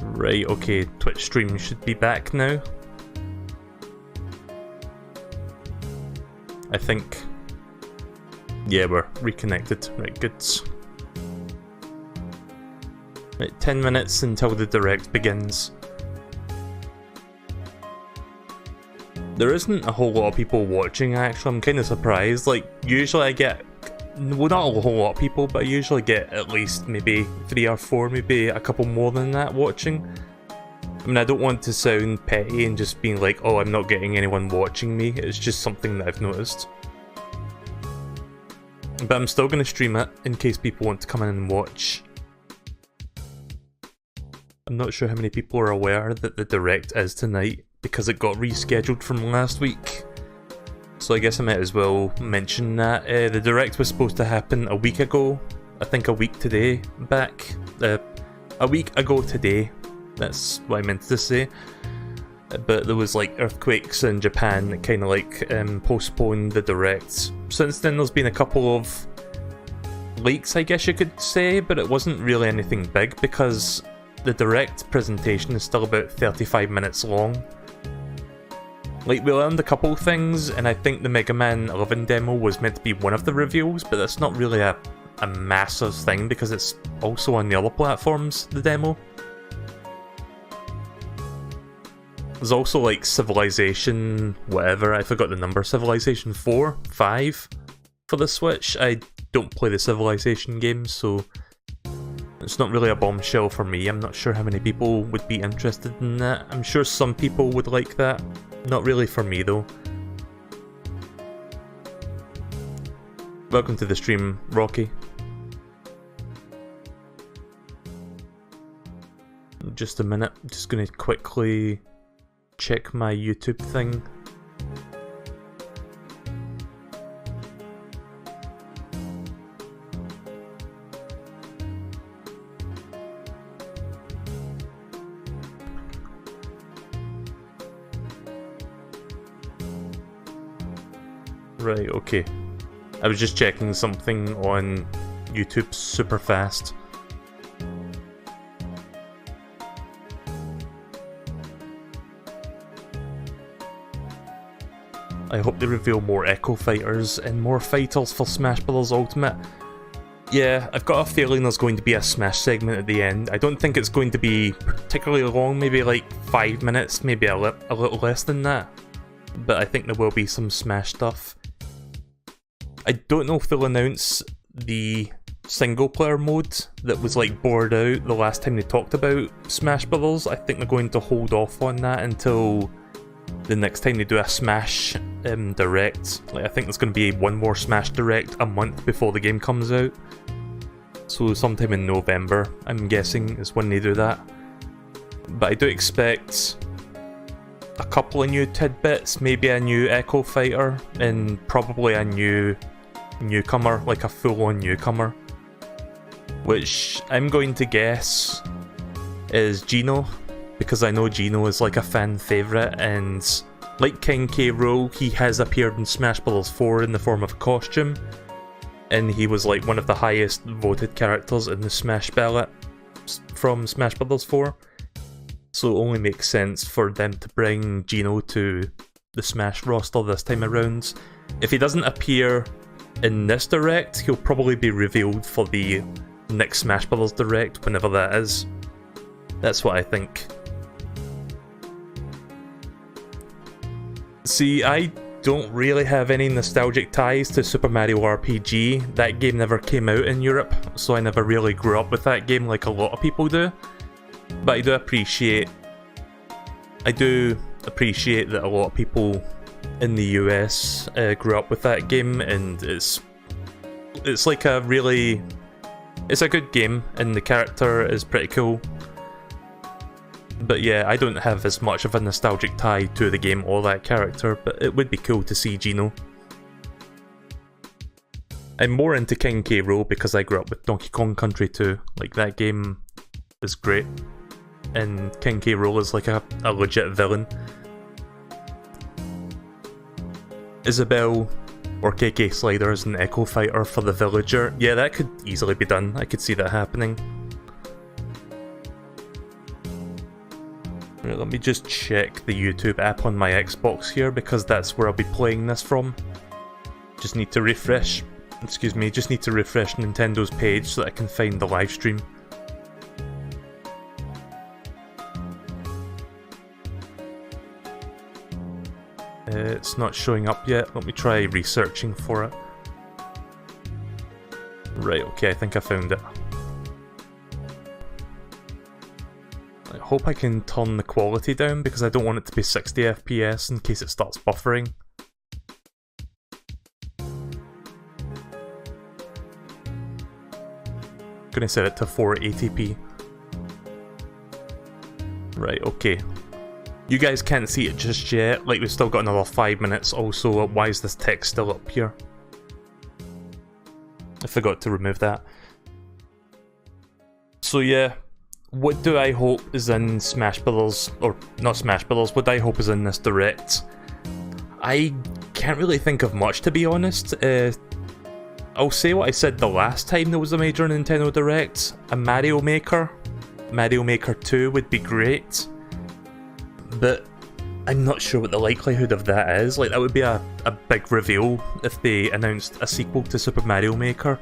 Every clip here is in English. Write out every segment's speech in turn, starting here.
Right, okay, Twitch stream should be back now. I think. Yeah, we're reconnected. Right, good. Right, 10 minutes until the direct begins. There isn't a whole lot of people watching, actually. I'm kind of surprised. Like, usually I get, well, not a whole lot of people, but I usually get at least maybe 3 or 4, maybe a couple more than that watching. I mean, I don't want to sound petty and just being like, oh, I'm not getting anyone watching me. It's just something that I've noticed. But I'm still going to stream it in case people want to come in and watch. I'm not sure how many people are aware that the direct is tonight because it got rescheduled from last week. So I guess I might as well mention that. The direct was supposed to happen a week ago. I think a week today back. A week ago today. That's what I meant to say. But there was like earthquakes in Japan that kind of like postponed the direct. Since then there's been a couple of leaks, I guess you could say, but it wasn't really anything big because the direct presentation is still about 35 minutes long. Like, we learned a couple things, and I think the Mega Man 11 demo was meant to be one of the reveals, but that's not really a massive thing because it's also on the other platforms, the demo. There's also like Civilization, whatever, I forgot the number, Civilization 4, 5 for the Switch. I don't play the Civilization games, so it's not really a bombshell for me. I'm not sure how many people would be interested in that. I'm sure some people would like that. Not really for me though. Welcome to the stream, Rocky. Just a minute, I'm just gonna quickly check my YouTube thing. Right, okay. I was just checking something on YouTube super fast. I hope they reveal more Echo Fighters and more fighters for Smash Bros. Ultimate. Yeah, I've got a feeling there's going to be a Smash segment at the end. I don't think it's going to be particularly long, maybe like 5 minutes, maybe a little less than that. But I think there will be some Smash stuff. I don't know if they'll announce the single player mode that was like bored out the last time they talked about Smash Bros. I think they're going to hold off on that until the next time they do a Smash Direct. Like, I think there's going to be one more Smash Direct a month before the game comes out. So sometime in November, I'm guessing, is when they do that. But I do expect a couple of new tidbits, maybe a new Echo Fighter, and probably a new newcomer, like a full-on newcomer. Which I'm going to guess is Geno, because I know Geno is like a fan favourite, and like King K. Rool, he has appeared in Smash Bros. 4 in the form of a costume, and he was like one of the highest voted characters in the Smash ballot from Smash Bros. 4. So it only makes sense for them to bring Geno to the Smash roster this time around. If he doesn't appear in this Direct, he'll probably be revealed for the next Smash Bros. Direct, whenever that is. That's what I think. See, I don't really have any nostalgic ties to Super Mario RPG. That game never came out in Europe, so I never really grew up with that game like a lot of people do. But I do appreciate that a lot of people in the US grew up with that game, and it's like a really, it's a good game, and the character is pretty cool. But yeah, I don't have as much of a nostalgic tie to the game or that character, but it would be cool to see Geno. I'm more into King K. Rool because I grew up with Donkey Kong Country 2. Like, that game is great, and King K. Rool is like a legit villain. Isabelle or KK Slider as an Echo Fighter for the Villager. Yeah, that could easily be done. I could see that happening. Right, let me just check the YouTube app on my Xbox here, because that's where I'll be playing this from. Just need to refresh, excuse me, just need to refresh Nintendo's page so that I can find the live stream. It's not showing up yet. Let me try researching for it. Right, okay, I think I found it. I hope I can turn the quality down because I don't want it to be 60 FPS in case it starts buffering. Gonna set it to 480p. Right, okay. You guys can't see it just yet, like we've still got another 5 minutes. Also, why is this text still up here? I forgot to remove that. So yeah, what do I hope is in Smash Brothers, or not Smash Brothers, what I hope is in this Direct? I can't really think of much, to be honest. I'll say what I said the last time there was a major Nintendo Direct. A Mario Maker. Mario Maker 2 would be great. But I'm not sure what the likelihood of that is. Like, that would be a big reveal if they announced a sequel to Super Mario Maker.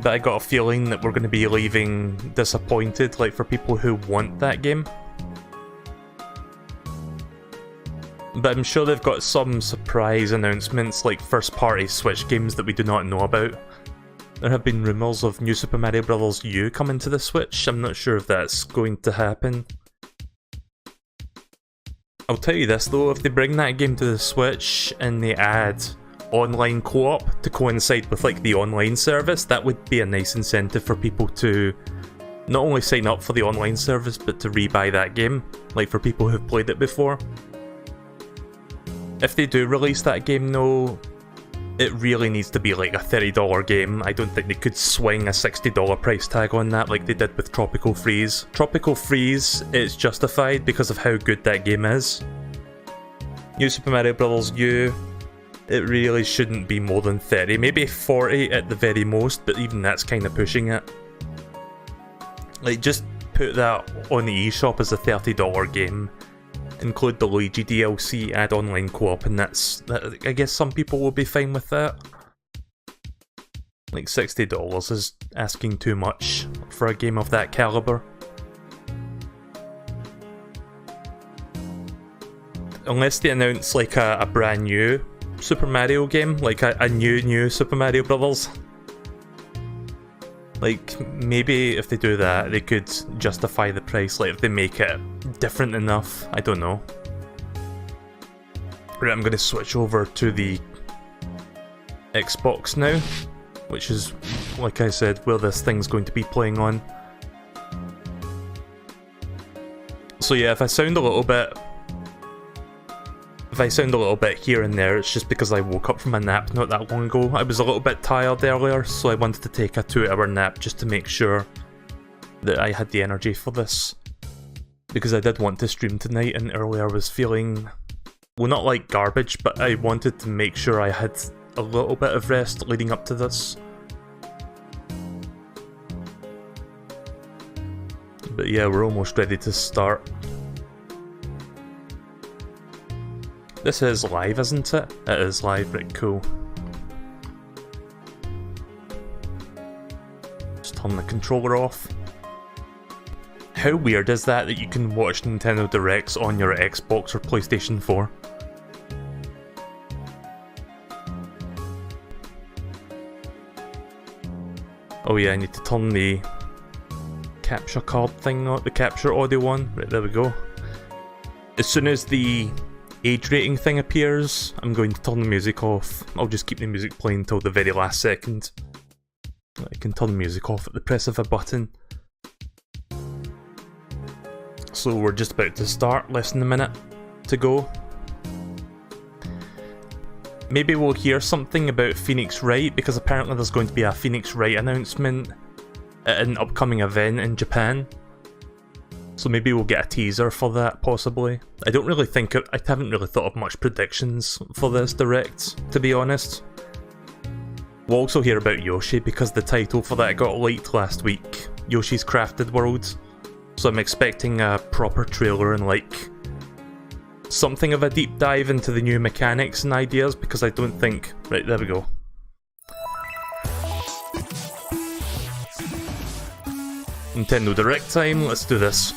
But I got a feeling that we're going to be leaving disappointed, like, for people who want that game. But I'm sure they've got some surprise announcements, like first-party Switch games that we do not know about. There have been rumours of New Super Mario Bros. U coming to the Switch. I'm not sure if that's going to happen. I'll tell you this though, if they bring that game to the Switch and they add online co-op to coincide with like the online service, that would be a nice incentive for people to not only sign up for the online service but to rebuy that game, like for people who've played it before. If they do release that game though, it really needs to be like a $30 game. I don't think they could swing a $60 price tag on that like they did with Tropical Freeze. Tropical Freeze is justified because of how good that game is. New Super Mario Bros. U, it really shouldn't be more than 30, maybe 40 at the very most, but even that's kind of pushing it. Like, just put that on the eShop as a $30 game. Include the Luigi DLC, add online co-op, and I guess some people will be fine with that. Like, $60 is asking too much for a game of that caliber. Unless they announce like a brand new Super Mario game, like a new Super Mario Brothers. Like, maybe if they do that, they could justify the price, like if they make it different enough, I don't know. Right, I'm gonna switch over to the Xbox now, which is, like I said, where this thing's going to be playing on. So yeah, if I sound a little bit here and there, it's just because I woke up from a nap not that long ago. I was a little bit tired earlier, so I wanted to take a 2-hour nap just to make sure that I had the energy for this. Because I did want to stream tonight, and earlier I was feeling, well, not like garbage, but I wanted to make sure I had a little bit of rest leading up to this. But yeah, we're almost ready to start. This is live, isn't it? It is live, right, cool. Just turn the controller off. How weird is that you can watch Nintendo Directs on your Xbox or PlayStation 4? Oh yeah, I need to turn the capture card thing on, the capture audio on. Right, there we go. As soon as the age rating thing appears, I'm going to turn the music off. I'll just keep the music playing until the very last second. I can turn the music off at the press of a button. So we're just about to start, less than a minute to go. Maybe we'll hear something about Phoenix Wright, because apparently there's going to be a Phoenix Wright announcement at an upcoming event in Japan. So maybe we'll get a teaser for that, possibly. I haven't really thought of much predictions for this Direct, to be honest. We'll also hear about Yoshi, because the title for that got leaked last week. Yoshi's Crafted World, so I'm expecting a proper trailer and like something of a deep dive into the new mechanics and ideas, because I don't think... Right, there we go. Nintendo Direct time, let's do this.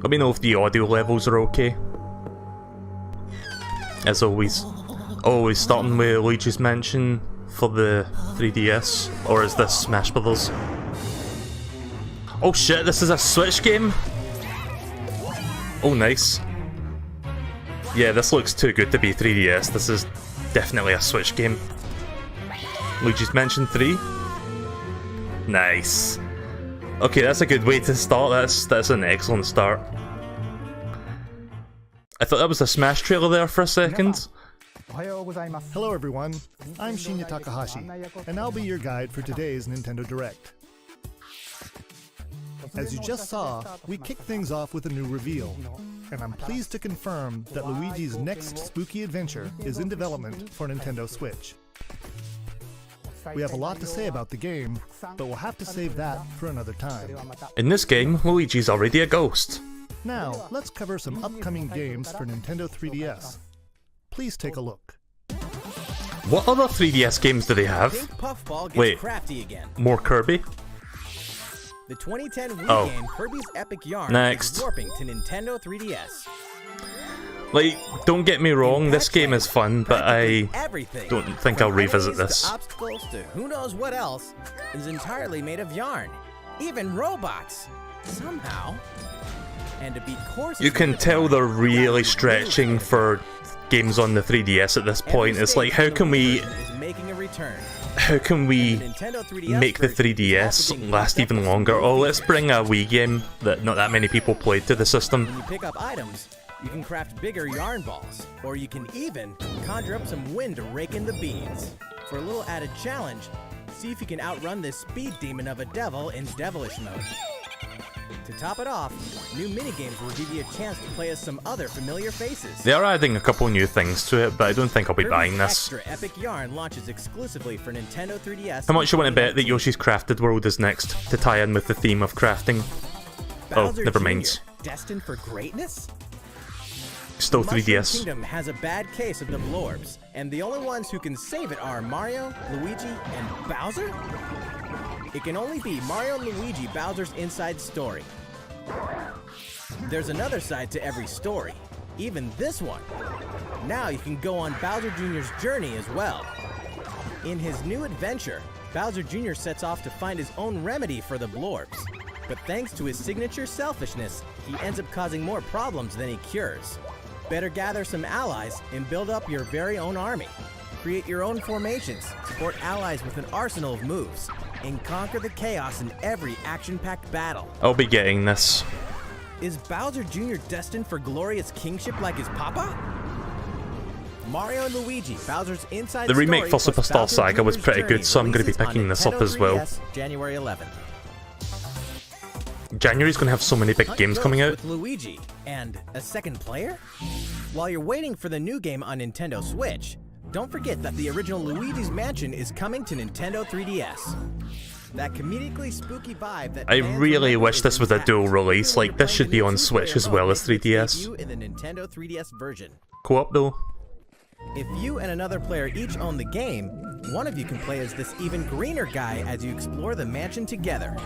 Let me know if the audio levels are okay. As always, starting with Luigi's Mansion for the 3DS, or is this Smash Brothers? Oh shit, this is a Switch game? Oh nice. Yeah, this looks too good to be 3DS, this is definitely a Switch game. Luigi's Mansion 3? Nice. Okay, that's a good way to start, that's an excellent start. I thought that was a Smash trailer there for a second. Hello everyone, I'm Shinya Takahashi, and I'll be your guide for today's Nintendo Direct. As you just saw, we kicked things off with a new reveal, and I'm pleased to confirm that Luigi's next spooky adventure is in development for Nintendo Switch. We have a lot to say about the game, but we'll have to save that for another time. In this game, Luigi's already a ghost. Now, let's cover some upcoming games for Nintendo 3DS. Please take a look. What other 3DS games do they have? Wait, more Kirby? The 2010 Wii game Kirby's Epic Yarn Next. is warping to Nintendo 3DS. Like, don't get me wrong, this game is fun, but I don't think I'll revisit this. Obstacles to who knows what else is entirely made of yarn. Even robots. Somehow. And to beat courses, You can tell they're really stretching for games on the 3DS at this point. It's like, how can we make the 3DS last even longer? Oh, let's bring a Wii game that not that many people played to the system. When you pick up items, you can craft bigger yarn balls, or you can even conjure up some wind to rake in the beads. For a little added challenge, see if you can outrun this speed demon of a devil in devilish mode. To top it off, new minigames will give you a chance to play as some other familiar faces. They are adding a couple new things to it, but I don't think I'll be Kirby's buying this. Extra Epic Yarn launches exclusively for Nintendo 3DS. How much you want to bet that Yoshi's Crafted World is next, to tie in with the theme of crafting? Bowser Oh, never Jr., mind. destined for greatness? Still Mushroom 3DS. Kingdom has a bad case of the blorbs, and the only ones who can save it are Mario, Luigi, and Bowser? It can only be Mario and Luigi Bowser's inside story. There's another side to every story, even this one. Now you can go on Bowser Jr.'s journey as well. In his new adventure, Bowser Jr. sets off to find his own remedy for the blorbs. But thanks to his signature selfishness, he ends up causing more problems than he cures. Better gather some allies and build up your very own army. Create your own formations, support allies with an arsenal of moves, and conquer the chaos in every action-packed battle. I'll be getting this. Is Bowser Jr. destined for glorious kingship like his papa? Mario and Luigi, Bowser's inside The remake story for plus Superstar Bowser Saga was Jr.'s pretty journey good, so I'm going to be releases on picking this up as well. 3DS, January 11th. January's going to have so many big Hunt games ghosts coming out. with Luigi and a second player? While you're waiting for the new game on Nintendo Switch, don't forget that the original Luigi's Mansion is coming to Nintendo 3DS. That comedically spooky vibe that I fans really remember wish is this was a intact, dual even release, when like you're this should playing be the on two-player Switch as mode well as makes its 3DS. debut in the Nintendo 3DS version. Co-op though? If you and another player each own the game, one of you can play as this even greener guy as you explore the mansion together.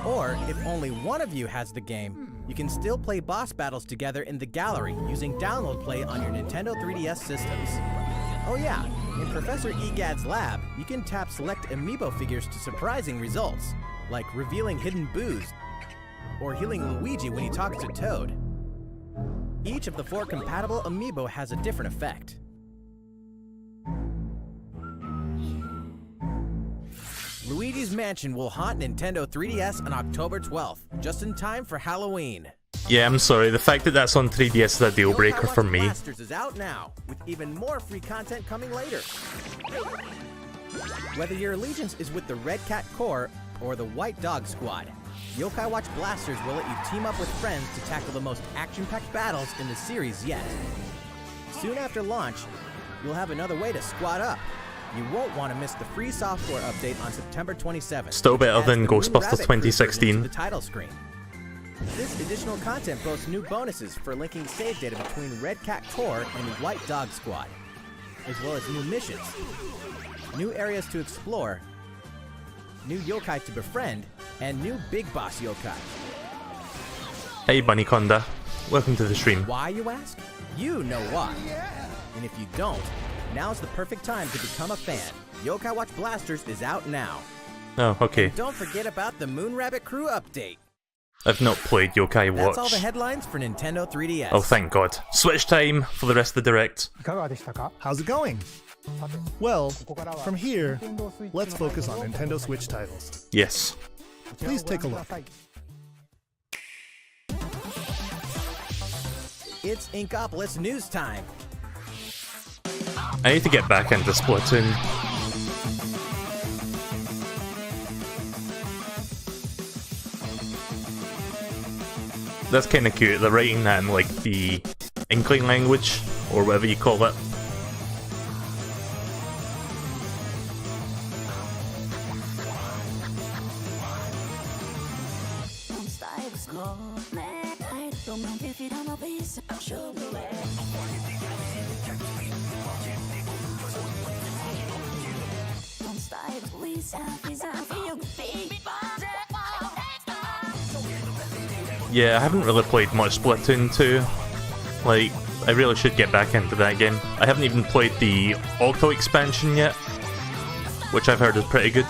Or, if only one of you has the game, you can still play boss battles together in the gallery using download play on your Nintendo 3DS systems. Oh yeah, in Professor Egad's lab, you can tap select amiibo figures to surprising results, like revealing hidden boos, or healing Luigi when he talks to Toad. Each of the 4 compatible amiibo has a different effect. Luigi's Mansion will haunt Nintendo 3DS on October 12th, just in time for Halloween. Yeah, I'm sorry, the fact that that's on 3DS is a deal breaker for me. Blasters is out now, with even more free content coming later. Whether your allegiance is with the Red Cat Corps or the White Dog Squad. Yokai Watch Blasters will let you team up with friends to tackle the most action-packed battles in the series yet. Soon after launch, you'll have another way to squad up. You won't want to miss the free software update on September 27th. Still better than Ghostbusters 2016. The title screen. This additional content boasts new bonuses for linking save data between Red Cat Corps and White Dog Squad, as well as new missions, new areas to explore, new yokai to befriend, and new big boss yokai. Hey Bunnyconda, welcome to the stream. Why, you ask? You know why. And if you don't, now's the perfect time to become a fan. Yokai Watch Blasters is out now. Oh, okay. And don't forget about the Moon Rabbit Crew update. I've not played Yokai Watch. That's all the headlines for Nintendo 3DS. Oh, thank God. Switch time for the rest of the direct. How's it going? Well, from here, let's focus on Nintendo Switch titles. Yes. Please take a look. It's Inkopolis news time. I need to get back into Splatoon. That's kind of cute. They're writing that in like the Inkling language, or whatever you call it. Yeah, I haven't really played much Splatoon 2. Like, I really should get back into that game. I haven't even played the Octo expansion yet, which I've heard is pretty good.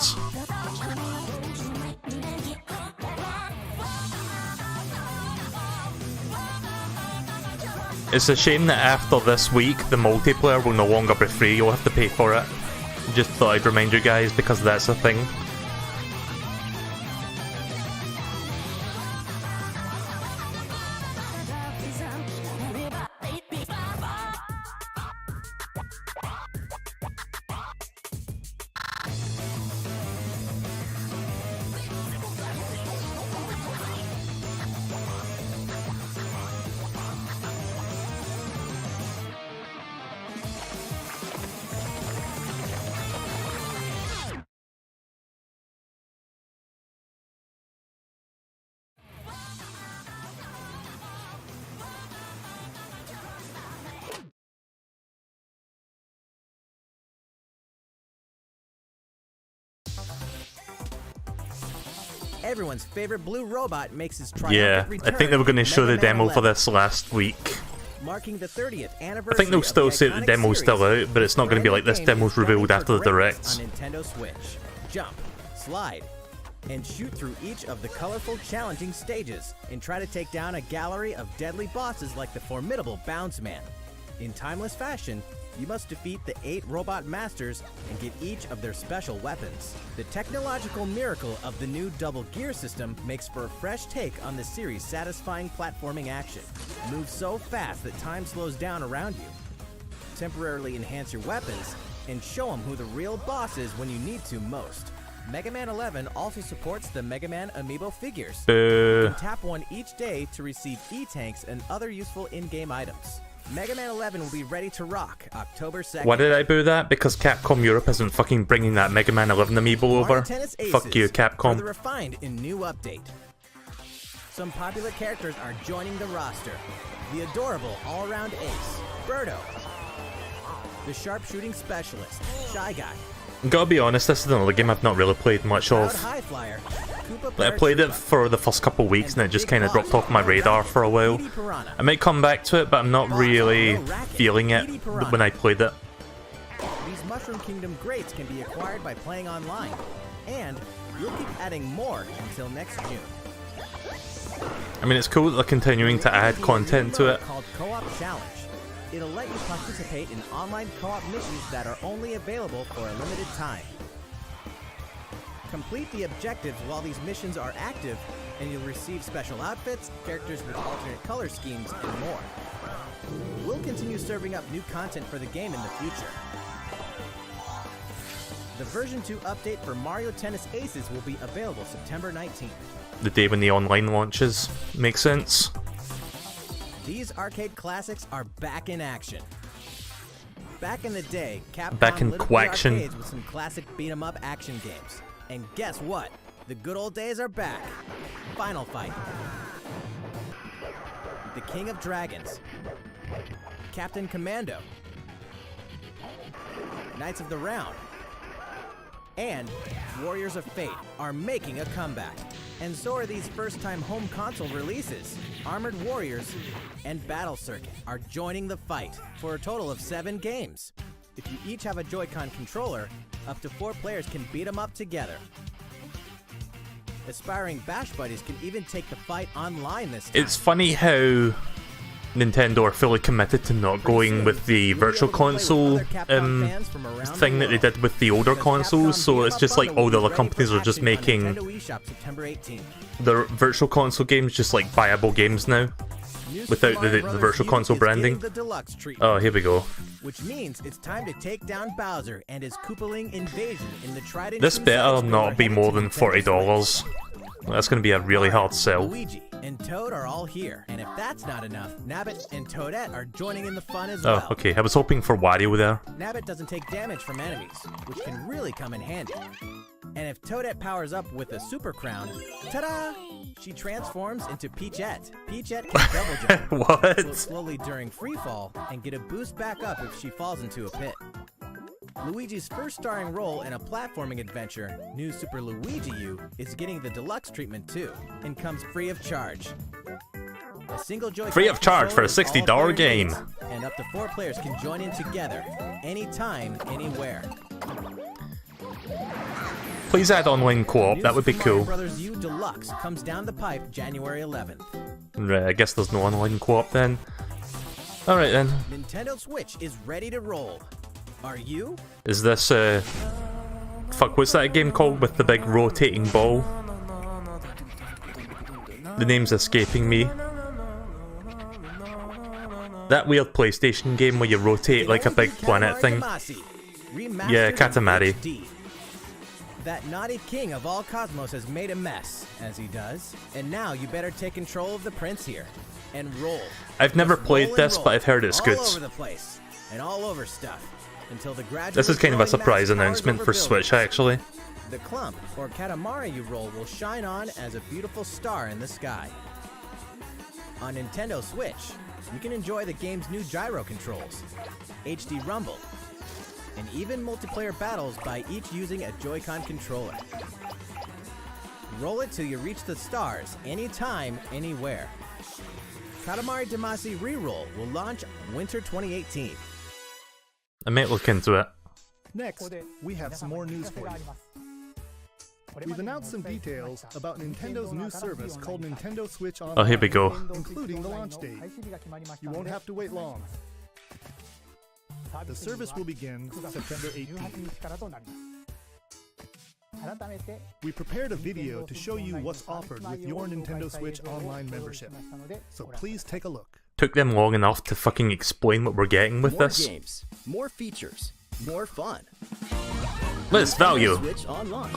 It's a shame that after this week, the multiplayer will no longer be free. You'll have to pay for it. Just thought I'd remind you guys because that's a thing. Everyone's favorite blue robot makes his triumphant Yeah, return. I think they were going to show the Mega Man demo for 11, this last week. marking the 30th anniversary. I think they'll still of say the iconic demo's still series. out, but it's not going to be like this demo's revealed after the directs. On Nintendo Switch. Jump, slide, and shoot through each of the colorful, challenging stages, and try to take down a gallery of deadly bosses like the formidable Bounce Man. In timeless fashion, you must defeat the 8 robot masters and get each of their special weapons. The technological miracle of the new double gear system makes for a fresh take on the series' satisfying platforming action. Move so fast that time slows down around you. Temporarily enhance your weapons, and show them who the real boss is when you need to most. Mega Man 11 also supports the Mega Man amiibo figures. You can tap one each day to receive E-tanks and other useful in-game items. Mega Man 11 will be ready to rock October 2nd. Why did I boo that? Because Capcom Europe isn't fucking bringing that Mega Man 11 amiibo over. Fuck you, Capcom. Further refined in new update. Some popular characters are joining the roster. The adorable all-around ace, Birdo. The sharpshooting specialist, Shy Guy. Gotta be honest, this is another game I've not really played much Cloud of. High Flyer, Koopa I played it Paratroopa, for the first couple of weeks and it just kind of dropped off my radar for a while. Edie Piranha. I might come back to it, but I'm not really feeling it when I played it. These Mushroom Kingdom greats can be acquired by playing online, and we'll keep adding more until next June. I mean, it's cool that they're continuing to add content to it. Called Co-op Challenge. It'll let you participate in online co-op missions that are only available for a limited time. Complete the objectives while these missions are active, and you'll receive special outfits, characters with alternate color schemes, and more. We'll continue serving up new content for the game in the future. The version 2 update for Mario Tennis Aces will be available September 19th. The day when the online launches. Makes sense. These arcade classics are back in action. Back in the day, Capcom Back in lit up the quaction. arcades with some classic beat-em-up action games. And guess what? The good old days are back. Final Fight. The King of Dragons. Captain Commando. Knights of the Round. And Warriors of Fate are making a comeback. And so are these first-time home console releases. Armored Warriors and Battle Circuit are joining the fight for a total of 7 games. If you each have a Joy-Con controller, up to 4 players can beat them up together. Aspiring Bash Buddies can even take the fight online this time. It's funny how Nintendo are fully committed to not going with the virtual console thing that they did with the older consoles, so it's just like all the other companies are just making their virtual console games just like viable games now, without the virtual console branding. Oh, here we go. Which means it's time to take down Bowser and his Koopaling invasion in the tried and This true better side-scroller not be more than headed to Nintendo $40. That's going to be a really hard sell. Luigi and Toad are all here, and if that's not enough, Nabbit and Toadette are joining in the fun as Oh, well. okay. I was hoping for Wario there. Nabbit doesn't take damage from enemies, which can really come in handy. And if Toadette powers up with a Super Crown, ta-da! She transforms into Peachette. Peachette can double jump, What? float slowly during free fall, and get a boost back up if she falls into a pit. Luigi's first starring role in a platforming adventure, New Super Luigi U, is getting the deluxe treatment too, and comes free of charge. A single Joy-Con Free of charge for a controller is $60 all game. there is, and up to 4 players can join in together, anytime, anywhere. Please add online co-op, that would be New Super Mario cool. Bros. U Deluxe comes down the pipe January 11th. Right, I guess there's no online co-op then. Alright then. Nintendo Switch is ready to roll. Are you? Is this, fuck, what's that game called with the big rotating ball? The name's escaping me. That weird PlayStation game where you rotate like a big planet thing. Yeah, Katamari. That naughty king of all cosmos has made a mess, as he does. And now you better take control of the prince here. And roll. I've never Just played roll and this, roll. but I've heard it's good. All over the place. And all over stuff. Until the gradual This is kind of a growing surprise mass towers announcement over for buildings. Switch, actually. The clump, or Katamari you roll, will shine on as a beautiful star in the sky. On Nintendo Switch, you can enjoy the game's new gyro controls, HD Rumble, and even multiplayer battles by each using a Joy-Con controller. Roll it till you reach the stars, anytime, anywhere. Katamari Damacy Reroll will launch winter 2018. I might look into it. Next, we have some more news for you. We've announced some details about Nintendo's new service called Nintendo Switch Online, Oh, here we go. including the launch date. You won't have to wait long. The service will begin September 18th. We prepared a video to show you what's offered with your Nintendo Switch Online membership, so please take a look. Took them long enough to fucking explain what we're getting with More this. games, more features, more fun. Let's value. Switch Online.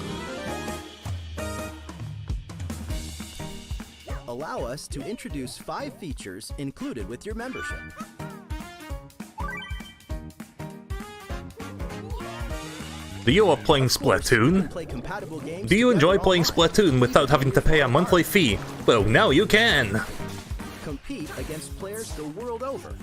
Allow us to introduce 5 features included with your membership. Do you love playing Of course, you can Splatoon? play compatible games Do you enjoy together playing online. Splatoon without having to pay a monthly fee? Well, now you can! Compete against players the world over.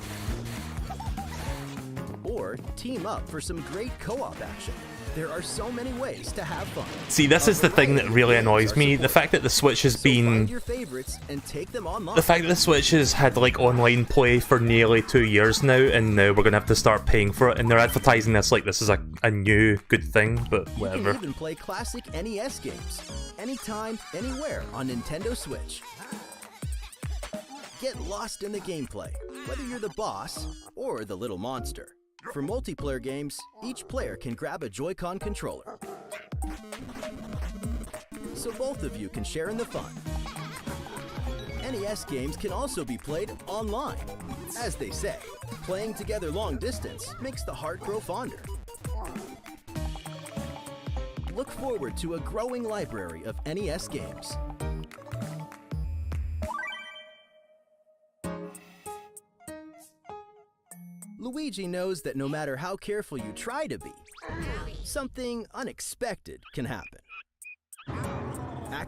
Or team up for some great co-op action. There are so many ways to have fun. See, this is the thing that really annoys me. The fact that the Switch has So find been... your favorites and take them online. The fact that the Switch has had, like, online play for nearly 2 years now, and now we're gonna have to start paying for it, and they're advertising this like this is a new good thing, but You whatever. can even play classic NES games, anytime, anywhere on Nintendo Switch. Get lost in the gameplay, whether you're the boss or the little monster. For multiplayer games, each player can grab a Joy-Con controller, so both of you can share in the fun. NES games can also be played online. As they say, playing together long distance makes the heart grow fonder. Look forward to a growing library of NES games. Luigi knows that no matter how careful you try to be, something unexpected can happen.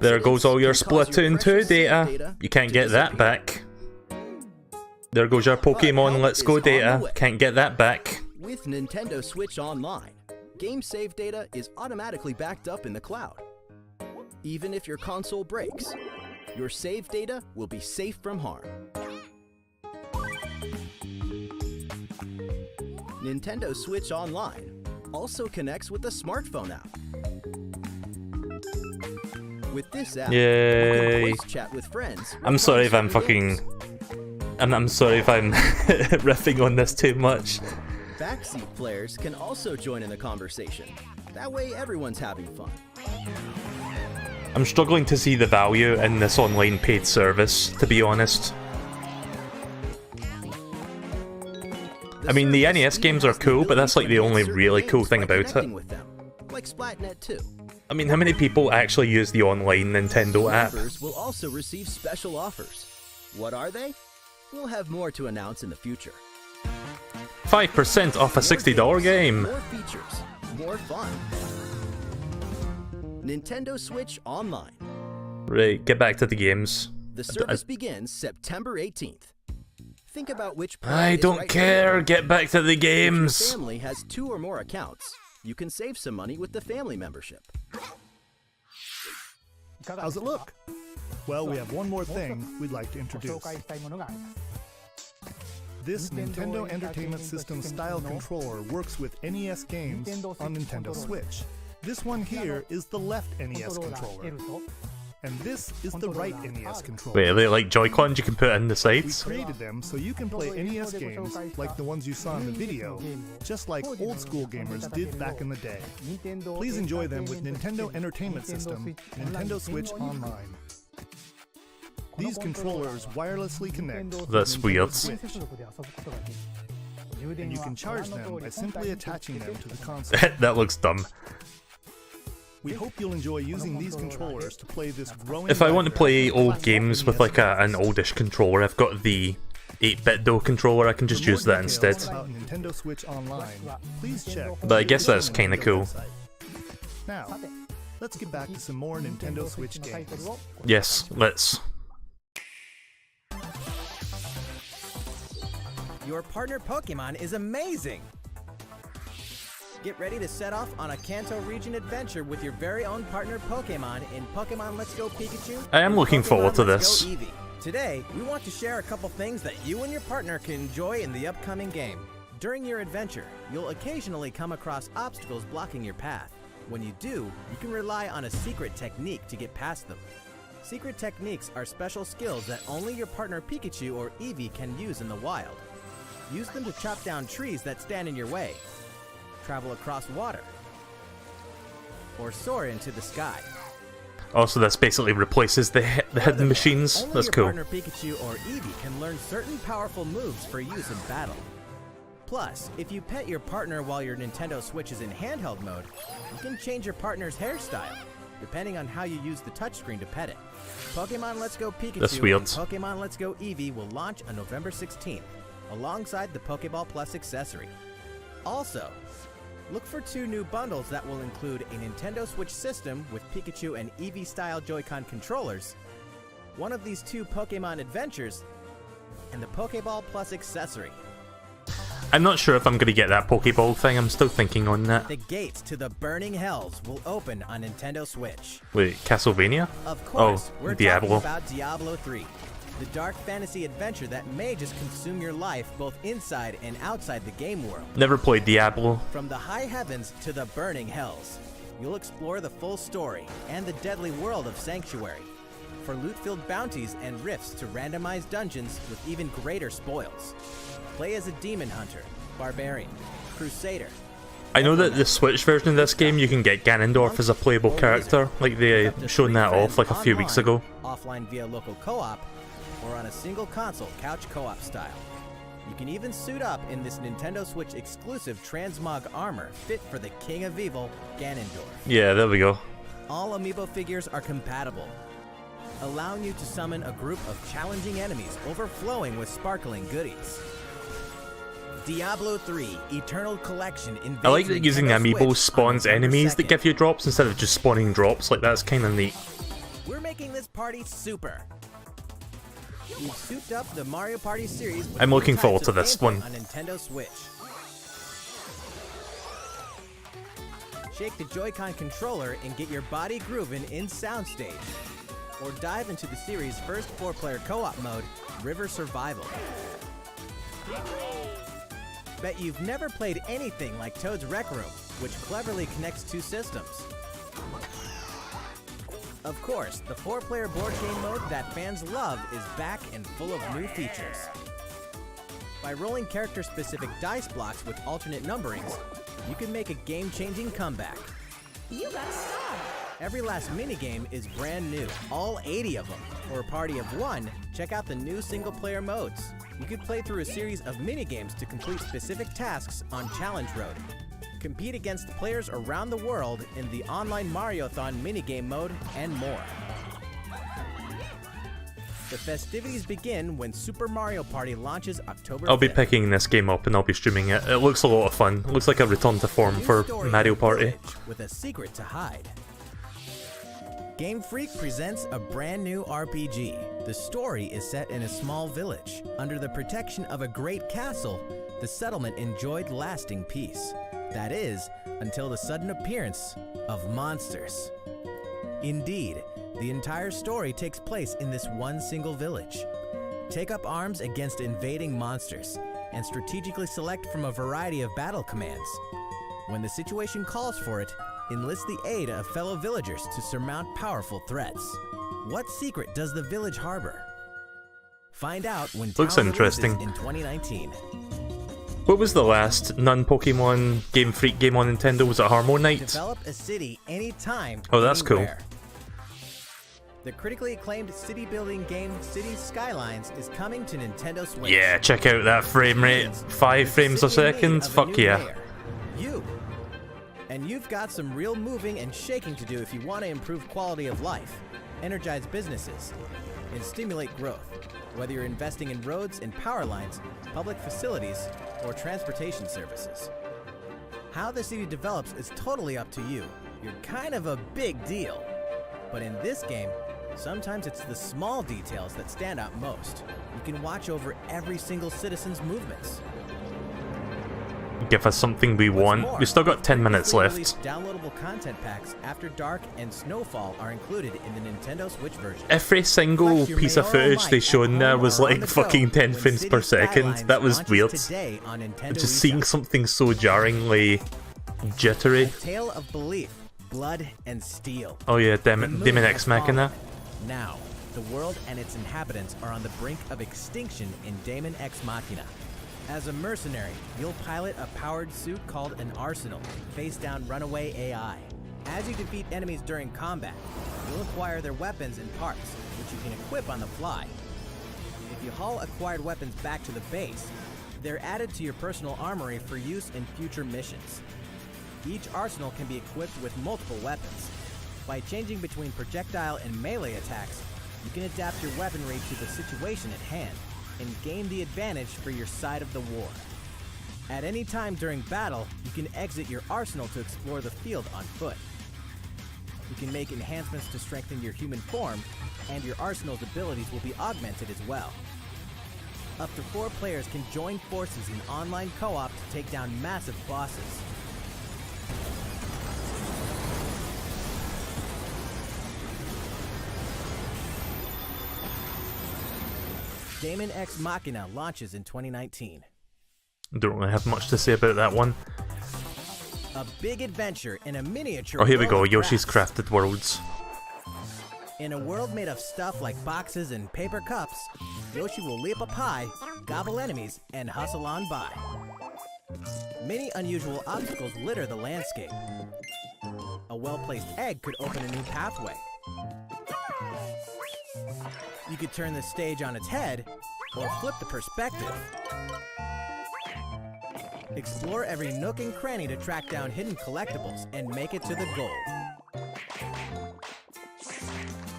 There goes all your Accidents can cause Splatoon 2 precious save data. You can't to get that disappear. back. There goes your Pokemon help Let's is Go on the data. way. Can't get that back. With Nintendo Switch Online, game save data is automatically backed up in the cloud. Even if your console breaks, your save data will be safe from harm. Nintendo Switch Online also connects with the smartphone app. With this app, Yay. you can voice chat with friends. I'm sorry if while I'm playing fucking... games. I'm sorry if I'm riffing on this too much. Backseat players can also join in the conversation. That way everyone's having fun. I'm struggling to see the value in this online paid service, to be honest. I mean, the NES games are cool, but that's like the only really cool thing about it. With them, like Splatnet 2. I mean, how many people actually use the online Nintendo app? Members will also receive special offers. What are they? We'll have more to announce in the future. 5% off a $60 More games, game! More features, more fun. Nintendo Switch Online. Right, get back to the games. The service begins September 18th. Think about which plan I is don't right for care, you. get back to the If your games! family has 2 or more accounts, you can save some money with the family membership. How's it look? Well, we have one more thing we'd like to introduce. This Nintendo Entertainment System style controller works with NES games on Nintendo Switch. This one here is the left NES controller, and this is the right NES controller. Wait, are they like Joy-Cons you can put in the We sides? created them so you can play NES games like the ones you saw in the video, just like old school gamers did back in the day. Please enjoy them with Nintendo Entertainment System, Nintendo Switch Online. These controllers wirelessly connect to That's the weird. Nintendo Switch, and you can charge them by simply attaching them to the console. That looks dumb. We hope you'll enjoy using these controllers to play this growing If I want to library play of old classic games with NES like an games. oldish controller, I've got the 8-bit DOE controller, I can just For more use that details instead. about Nintendo Switch Online, please check But I guess the that's Nintendo kinda cool. website. Now, let's get back to some more Nintendo Switch games. Yes, let's. Your partner Pokemon is amazing! Get ready to set off on a Kanto region adventure with your very own partner Pokemon in Pokemon Let's Go Pikachu. I am and looking Pokemon forward to Let's this. Go Eevee. Today, we want to share a couple things that you and your partner can enjoy in the upcoming game. During your adventure, you'll occasionally come across obstacles blocking your path. When you do, you can rely on a secret technique to get past them. Secret techniques are special skills that only your partner Pikachu or Eevee can use in the wild. Use them to chop down trees that stand in your way, travel across water, or soar into the sky. Also, this basically replaces the hidden machines. Only That's your cool. partner Pikachu or Eevee can learn certain powerful moves for use in battle. Plus, if you pet your partner while your Nintendo Switch is in handheld mode, you can change your partner's hairstyle, depending on how you use the touchscreen to pet it. Pokemon Let's Go Pikachu That's weird. and Pokemon Let's Go Eevee will launch on November 16th, alongside the Pokeball Plus accessory. Also, look for 2 new bundles that will include a Nintendo Switch system with Pikachu and Eevee-style Joy-Con controllers, one of these 2 Pokemon adventures, and the Pokeball Plus accessory. I'm not sure if I'm gonna get that Pokeball thing, I'm still thinking on that. The gates to the Burning Hells will open on Nintendo Switch. Wait, Castlevania? Of course, Oh, we're Diablo. talking about Diablo 3, the dark fantasy adventure that may just consume your life both inside and outside the game world. Never played Diablo. From the high heavens to the burning hells, you'll explore the full story and the deadly world of Sanctuary, for loot-filled bounties and rifts to randomized dungeons with even greater spoils. Play as a demon hunter, barbarian, crusader. I know that the Switch version of this game, you can get Ganondorf as a playable character, like they shown that off like a few weeks ago. Offline via local co-op, or on a single console couch co-op style. You can even suit up in this Nintendo Switch exclusive transmog armor fit for the King of Evil, Ganondorf. Yeah, there we go. All amiibo figures are compatible, allowing you to summon a group of challenging enemies overflowing with sparkling goodies. Diablo 3 Eternal Collection invades I like that using Nintendo amiibo Switch spawns on November enemies that 2nd. give you drops instead of just spawning drops. Like, that's kind of neat. We're making this party super. We've souped up the Mario Party series with I'm looking new forward types to of this gameplay one. on Nintendo Switch. Shake the Joy-Con controller and get your body grooving in Soundstage. Or dive into the series' first 4-player co-op mode, River Survival. Bet you've never played anything like Toad's Rec Room, which cleverly connects two systems. Of course, the 4-player board game mode that fans love is back and full of new features. By rolling character-specific dice blocks with alternate numberings, you can make a game-changing comeback. You got a star. Every last minigame is brand new, all 80 of them. For a party of one, check out the new single-player modes. You could play through a series of minigames to complete specific tasks on Challenge Road. Compete against players around the world in the online Mariothon minigame mode, and more. The festivities begin when Super Mario Party launches October 5th. I'll be picking this game up and I'll be streaming it. It looks a lot of fun. It looks like a return to form New for story Mario in a Party. village with a secret to hide. Game Freak presents a brand new RPG. The story is set in a small village. Under the protection of a great castle, the settlement enjoyed lasting peace. That is, until the sudden appearance of monsters. Indeed, the entire story takes place in this one single village. Take up arms against invading monsters, and strategically select from a variety of battle commands. When the situation calls for it, enlist the aid of fellow villagers to surmount powerful threats. What secret does the village harbor? Find out when Looks Town interesting. releases in 2019. What was the last non-Pokemon Game Freak game on Nintendo? Was it Harmon Knight? Develop a city anytime. Oh, that's cool. anywhere. The critically acclaimed city-building game Cities Skylines is coming to Nintendo Switch. Yeah, check out that frame rate. 5 frames a City in need second. of a Fuck new yeah. mayor. You. And you've got some real moving and shaking to do if you want to improve quality of life, energize businesses, and stimulate growth. Whether you're investing in roads and power lines, public facilities, or transportation services. How the city develops is totally up to you. You're kind of a big deal. But in this game, sometimes it's the small details that stand out most. You can watch over every single citizen's movements. Give us something we What's want. more, We've still got 10 minutes previously left. released downloadable content packs After Dark and Snowfall are included in the Nintendo Switch version. Every single Flex your piece of mayoral footage they might showed at there home was or on like the fucking go 10 when frames per Cities second. Skylines That was launches weird. today on Nintendo Just seeing Wii. something so jarringly jittery. A tale of belief, blood, and steel. Oh yeah, The Demon moon has X Machina. fallen. Now, the world and its inhabitants are on the brink of extinction in Daemon X Machina. As a mercenary, you'll pilot a powered suit called an Arsenal, face down runaway AI. As you defeat enemies during combat, you'll acquire their weapons and parts, which you can equip on the fly. If you haul acquired weapons back to the base, they're added to your personal armory for use in future missions. Each arsenal can be equipped with multiple weapons. By changing between projectile and melee attacks, you can adapt your weaponry to the situation at hand and gain the advantage for your side of the war. At any time during battle, you can exit your arsenal to explore the field on foot. You can make enhancements to strengthen your human form, and your arsenal's abilities will be augmented as well. Up to 4 players can join forces in online co-op to take down massive bosses. Daemon X Machina launches in 2019. Don't really have much to say about that one. A big adventure in a miniature Oh, here we world go. of Yoshi's crafts. Crafted Worlds. In a world made of stuff like boxes and paper cups, Yoshi will leap up high, gobble enemies, and hustle on by. Many unusual obstacles litter the landscape. A well-placed egg could open a new pathway. You could turn the stage on its head or flip the perspective. Explore every nook and cranny to track down hidden collectibles and make it to the goal.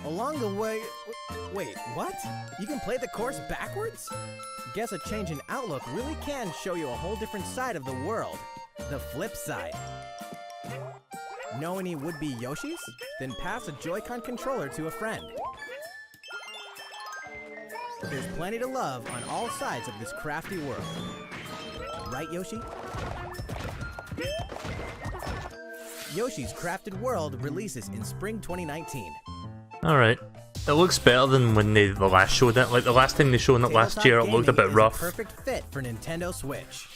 Along the way... Wait, what? You can play the course backwards? Guess a change in outlook really can show you a whole different side of the world. The flip side. Know any would-be Yoshis? Then pass a Joy-Con controller to a friend. There's plenty to love on all sides of this crafty world. Right, Yoshi? Yoshi's Crafted World releases in spring 2019. Alright. It looks better than when they last showed it. Like the last time they showed it last year, it looked a bit rough. A perfect fit for Nintendo Switch.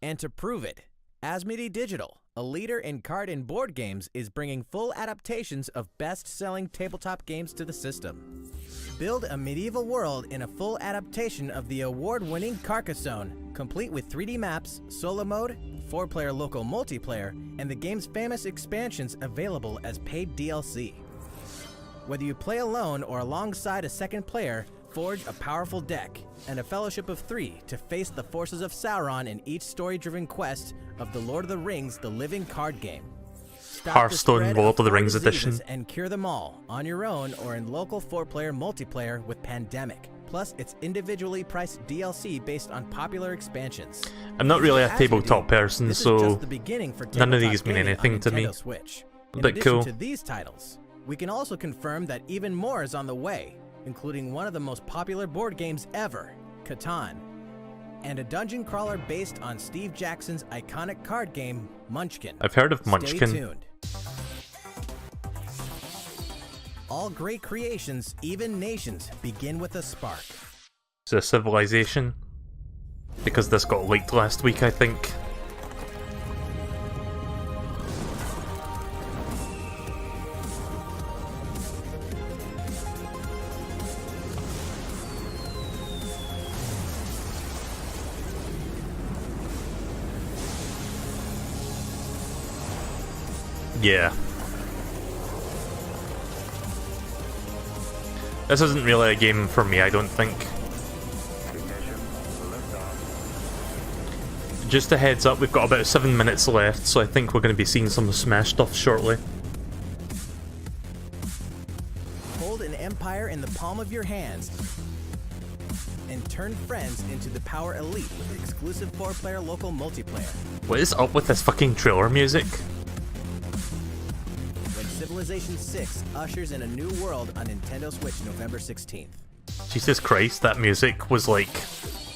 And to prove it, Asmodee Digital, a leader in card and board games, is bringing full adaptations of best-selling tabletop games to the system. Build a medieval world in a full adaptation of the award-winning Carcassonne, complete with 3D maps, solo mode, 4-player local multiplayer, and the game's famous expansions available as paid DLC. Whether you play alone or alongside a second player, forge a powerful deck and a fellowship of 3 to face the forces of Sauron in each story-driven quest of The Lord of the Rings: The Living Card Game. Hearthstone Lord of the Rings edition. And cure them all, on your own or in local 4-player multiplayer with Pandemic. Plus, it's individually priced DLC based on popular expansions. I'm not really a tabletop person, this is so just the beginning for none of tabletop these mean gaming anything on to me. Nintendo Switch. In But addition cool. to these titles, we can also confirm that even more is on the way, including one of the most popular board games ever, Catan, and a dungeon crawler based on Steve Jackson's iconic card game, Munchkin. I've heard of Munchkin. Stay tuned. All great creations, even nations, begin with a spark. It's a Civilization. Because this got leaked last week, I think. Yeah. This isn't really a game for me, I don't think. Just a heads up, we've got about 7 minutes left, so I think we're going to be seeing some Smash stuff shortly. Hold an empire in the palm of your hands and turn friends into the Power Elite with exclusive 4-player local multiplayer. What is up with this fucking trailer music? When Civilization 6 ushers in a new world on Nintendo Switch November 16th. Jesus Christ, that music was like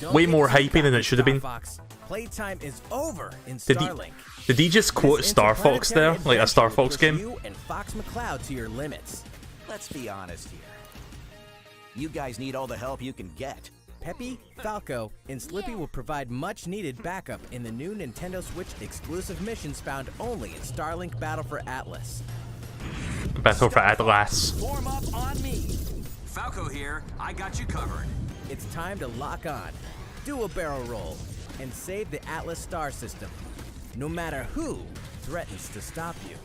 Don't way get more too hypey than it should have been. Star Fox. Playtime is over in Did Starlink. he just quote Star Fox there? Like a Star Fox game? You and Fox McCloud to your limits. Let's be honest here. You guys need all the help you can get. Peppy, Falco, and Slippy will provide much-needed backup in the new Nintendo Switch exclusive missions found only in Starlink Battle for Atlas. Battle for Atlas. Form up on me. Falco here. I got you covered. It's time to lock on, do a barrel roll, and save the Atlas star system, no matter who threatens to stop you.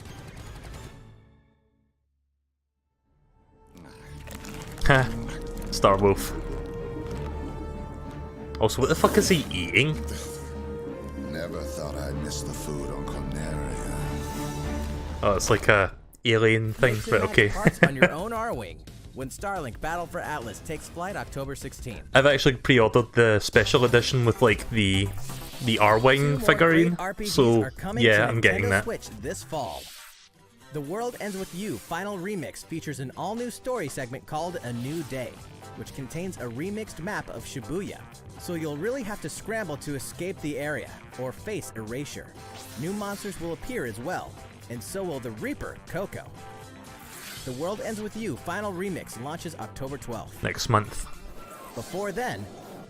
Heh. Star Wolf. Also, what the fuck is he eating? Never thought I'd miss the food on Corneria. Oh, it's like a alien thing, Mix but and match okay. parts on your own R-Wing when Starlink Battle for Atlas takes flight October 16th. I've actually pre-ordered the special edition with like the R-Wing Two more figurine, great RPGs so are coming yeah, to I'm Nintendo getting that. Switch this fall. The World Ends With You Final Remix features an all-new story segment called A New Day, which contains a remixed map of Shibuya. So you'll really have to scramble to escape the area, or face erasure. New monsters will appear as well, and so will the Reaper, Coco. The World Ends With You Final Remix launches October 12th. Next month. Before then,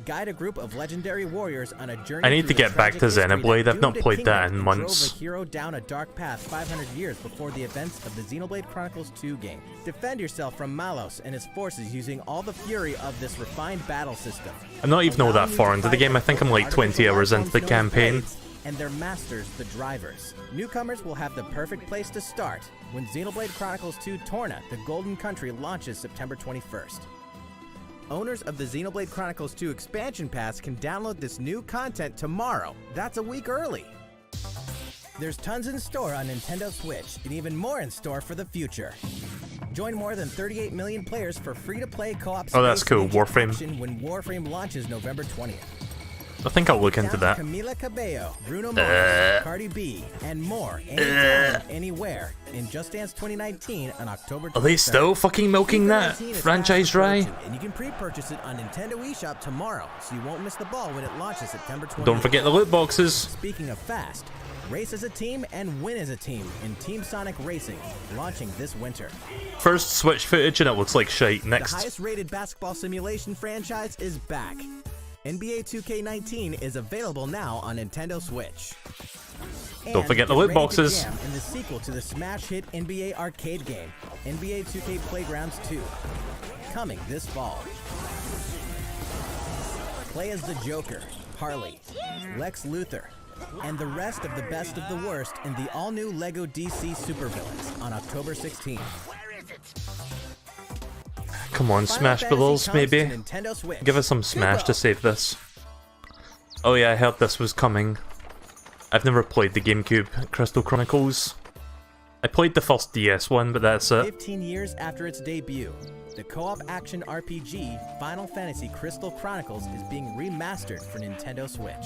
guide a group of legendary warriors on a journey. I need through to the get back tragic to history Xenoblade. I've not doomed a played that kingdom in and months. Drove a hero down a dark path 500 years before the events of the Xenoblade Chronicles 2 game. Defend yourself from Malos and his forces using all the fury of this refined battle system. I'm not even all that Allowing you far to into the fight game. I think I'm like artificial 20 hours life into the forms known as campaign. blades, and their masters, the drivers. Newcomers will have the perfect place to start when Xenoblade Chronicles 2 Torna, the Golden Country launches September 21st. Owners of the Xenoblade Chronicles 2 expansion pass can download this new content tomorrow. That's a week early. There's tons in store on Nintendo Switch, and even more in store for the future. Join more than 38 million players for free-to-play co-op. Oh, that's cool. Warframe. When Warframe launches November 20th. I think I'll look into that. MeleeKirby, Bruno Mars, Cardi B, and more anytime, anywhere in Just Dance 2019 on October 23rd. Are they still fucking milking that franchise dry? And you can pre-purchase it on Nintendo eShop tomorrow, so you won't miss the ball when it launches September 20th. Don't forget the loot boxes. Speaking of fast, race as a team and win as a team in Team Sonic Racing, launching this winter. First Switch footage and it looks like shite. Next. The highest rated basketball simulation franchise is back. NBA 2K19 is available now on Nintendo Switch. Don't forget the loot boxes. In the sequel to the smash hit NBA arcade game, NBA 2K Playgrounds 2, coming this fall. Play as the Joker, Harley, Lex Luthor, and the rest of the best of the worst in the all-new LEGO DC supervillains on October 16th. Come on, Smash Bros. Maybe. Give us some Smash to save this. Oh yeah, I heard this was coming. I've never played the GameCube Crystal Chronicles. I played the first DS one, but that's it. 15 years after its debut, the co-op action RPG Final Fantasy Crystal Chronicles is being remastered for Nintendo Switch.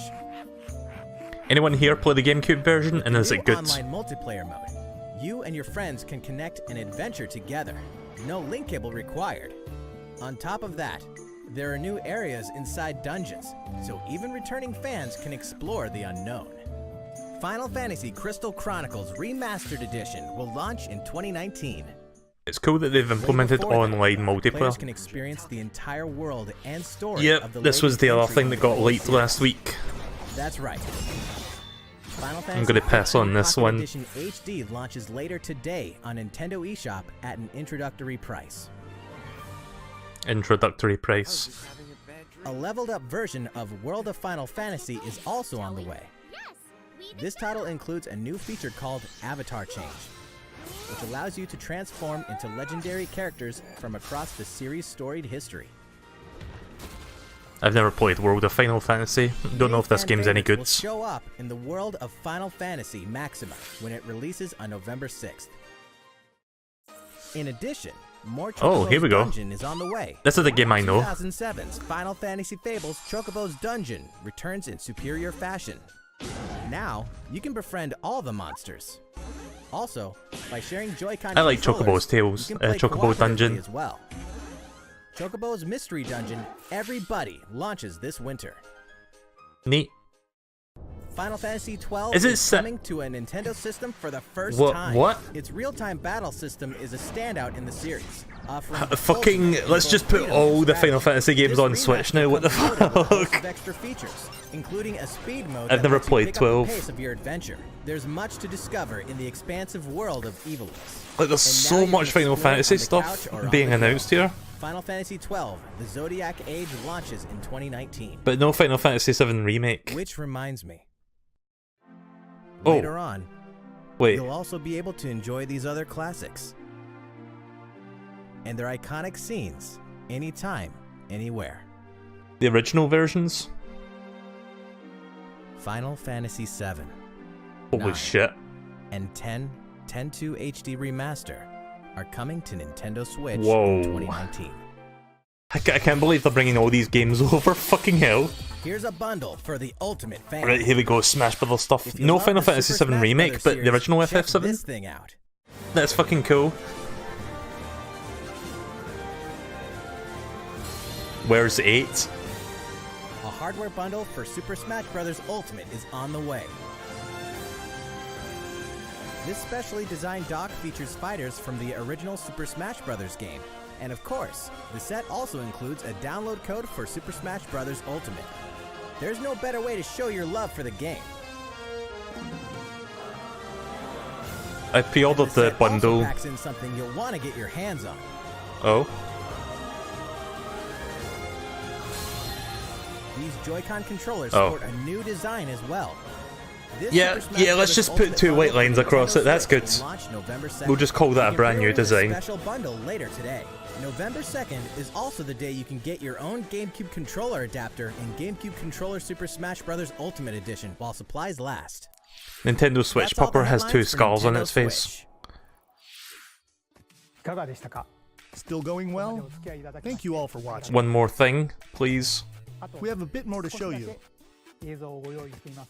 Anyone here play the GameCube version, and is it good? Online multiplayer mode. You and your friends can connect and adventure together. No link cable required. On top of that, there are new areas inside dungeons, so even returning fans can explore the unknown. Final Fantasy Crystal Chronicles Remastered Edition will launch in 2019. It's cool that they've implemented online multiplayer. Players can experience the entire world and story of the this was the other thing that got leaked last week. That's right. Final I'm gonna pass on this one. Edition HD launches later today on Nintendo eShop at an introductory price. Introductory price. A leveled up version of World of Final Fantasy is also on the way. This title includes a new feature called Avatar Change, which allows you to transform into legendary characters from across the series' storied history. I've never played World of Final Fantasy. Don't know if this game's any good. Will show up in the world of Final Fantasy Maxima when it releases on November 6th. In addition, more Chocobo's here we go. Dungeon is on the way. This is the game I know. 2007's Final Fantasy Fables Chocobo's Dungeon returns in superior fashion. Now, you can befriend all the monsters. Also, by sharing Joy-Con I like controllers, Chocobo's Tales, you can play Chocobo cooperatively Dungeon. as well. Chocobo's Mystery Dungeon, Everybody, launches this winter. Neat. Final Fantasy XII Is it is coming to a Nintendo system for the first time. What? Its real-time battle system is a standout in the series. Fucking, let's just put all the Final Fantasy games on Switch now, what the fuck? Extra features, including a speed mode I've that never lets you played pick up the 12. pace of your adventure. There's much to discover in the expansive world of Ivalice. Like, there's so much Final Fantasy stuff being announced here. Final Fantasy XII, the Zodiac Age launches in 2019. But no Final Fantasy VII Remake. Which reminds me. Oh. Later on, Wait. you'll also be able to enjoy these other classics and their iconic scenes anytime, anywhere. The original versions? Final Fantasy VII. Holy 9, shit. And 10, 10.2 HD Remaster are coming to Nintendo Switch Whoa. in 2019. I can't believe they're bringing all these games over, fucking hell. Here's a bundle for the ultimate fan. Right, here we go, Smash Bros. Stuff. If you No love Final the Fantasy Super VII Smash Remake, Brothers but the series, original check FF7? this thing out. That's fucking cool. Where's 8? A hardware bundle for Super Smash Bros. Ultimate is on the way. This specially designed dock features fighters from the original Super Smash Bros. Game. And of course, the set also includes a download code for Super Smash Bros. Ultimate. There's no better way to show your love for the game. I pre-ordered the set bundle. also packs in something you'll want to get your hands on. Oh. These Joy-Con controllers Oh. sport a new design as well. This Yeah, Super Smash yeah, let's Bros. just put Ultimate 2 white bundle lines for across Nintendo it, that's Switch good. will launch November 2nd. We'll just call that You a can brand new pre-order this design. Special bundle later today. November 2nd is also the day you can get your own GameCube controller adapter in GameCube Controller Super Smash Bros. Ultimate Edition while supplies last. Nintendo Switch That's all the Popper has 2 headlines for skulls on Nintendo its face. Switch. Still going well? Thank you all for watching. One more thing, please. We have a bit more to show you.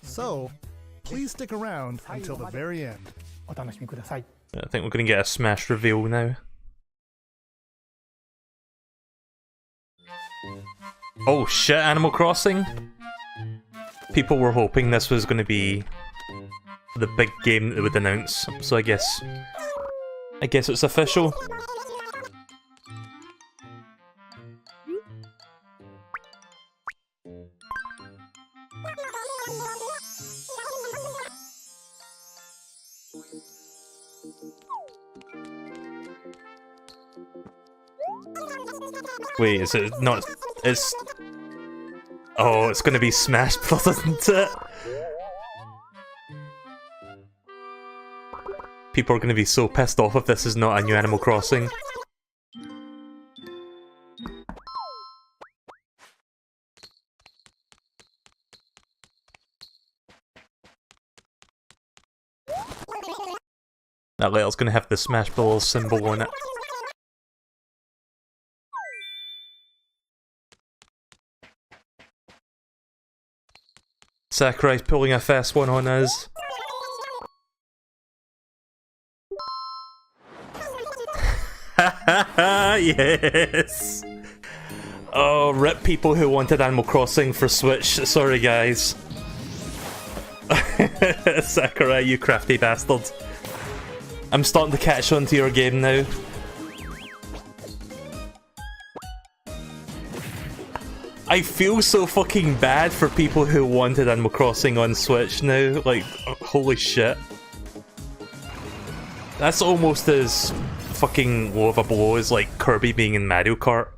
So, please stick around until the very end. I think we're going to get a Smash reveal now. Oh shit, Animal Crossing? People were hoping this was going to be the big game that they would announce, so I guess it's official. Wait, is it not? It's... Oh, it's gonna be Smash Bros, isn't it? People are gonna be so pissed off if this is not a new Animal Crossing. That letter's gonna have the Smash Bros symbol on it. Sakurai's pulling a fast one on us. Yes! Oh, rip people who wanted Animal Crossing for Switch. Sorry, guys. Sakurai, you crafty bastard. I'm starting to catch on to your game now. I feel so fucking bad for people who wanted Animal Crossing on Switch now. Like, holy shit. That's almost as fucking low of a blow as like Kirby being in Mario Kart.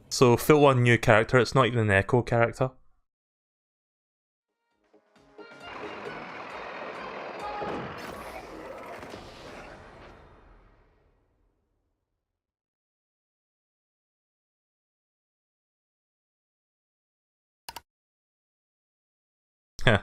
So, full on new character, it's not even an Echo character. Huh.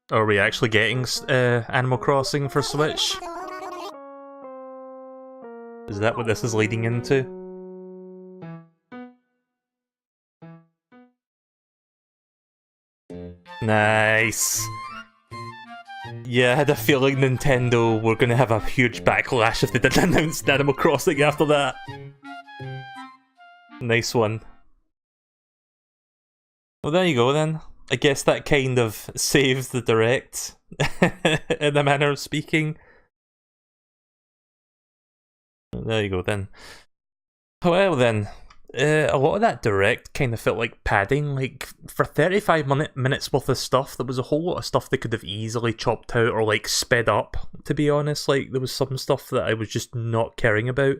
Are we actually getting Animal Crossing for Switch? Is that what this is leading into? Nice! Yeah, I had a feeling Nintendo were going to have a huge backlash if they didn't announce Animal Crossing after that. Nice one. Well, there you go then. I guess that kind of saves the direct, in a manner of speaking. There you go then. Well then, a lot of that direct kind of felt like padding. Like, for 35 minutes worth of stuff, there was a whole lot of stuff they could have easily chopped out or like sped up, to be honest. Like, there was some stuff that I was just not caring about.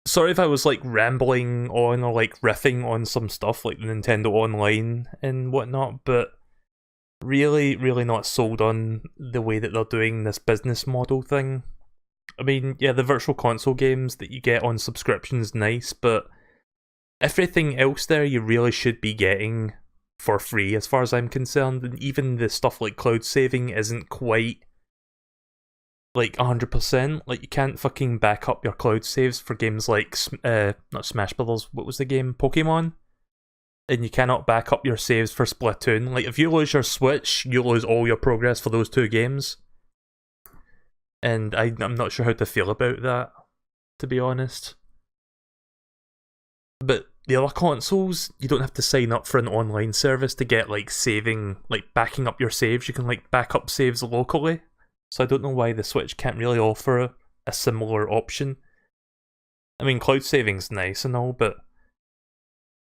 Sorry if I was like rambling on or like riffing on some stuff like the Nintendo Online and whatnot, but really not sold on the way that they're doing this business model thing. I mean, yeah, the virtual console games that you get on subscription is nice, but everything else there you really should be getting for free as far as I'm concerned, and even the stuff like cloud saving isn't quite like 100%. Like, you can't fucking back up your cloud saves for games like not Smash Brothers, what was the game? Pokemon? And you cannot back up your saves for Splatoon. Like, if you lose your Switch, you lose all your progress for those two games. And I'm not sure how to feel about that, to be honest. But the other consoles, you don't have to sign up for an online service to get like saving, like backing up your saves. You can like back up saves locally. So I don't know why the Switch can't really offer a similar option. I mean, cloud saving's nice and all, but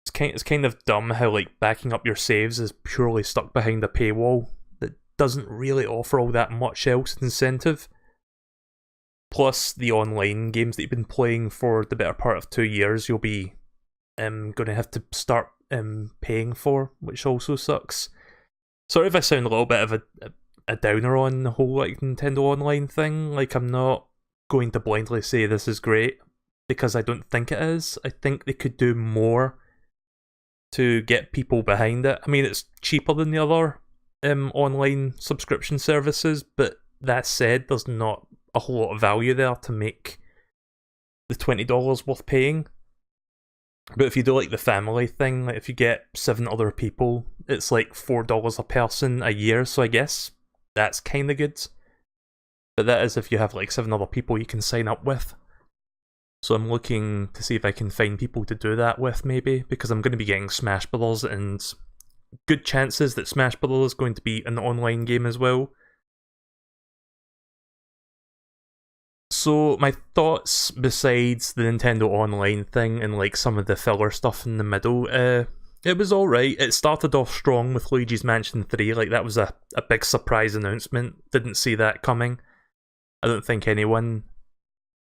it's kind of dumb how like backing up your saves is purely stuck behind a paywall that doesn't really offer all that much else incentive. Plus, the online games that you've been playing for the better part of 2 years, you'll be going to have to start paying for, which also sucks. Sorry if I sound a little bit of a downer on the whole like Nintendo Online thing. Like, I'm not going to blindly say this is great, because I don't think it is. I think they could do more to get people behind it. I mean, it's cheaper than the other online subscription services, but that said, there's not a whole lot of value there to make the $20 worth paying. But if you do like the family thing, like if you get 7 other people, it's like $4 a person a year, so I guess that's kind of good. But that is if you have like 7 other people you can sign up with. So I'm looking to see if I can find people to do that with, maybe, because I'm going to be getting Smash Brothers, and good chances that Smash Brothers is going to be an online game as well. So my thoughts besides the Nintendo Online thing and like some of the filler stuff in the middle, it was alright. It started off strong with Luigi's Mansion 3, like that was a big surprise announcement. Didn't see that coming. I don't think anyone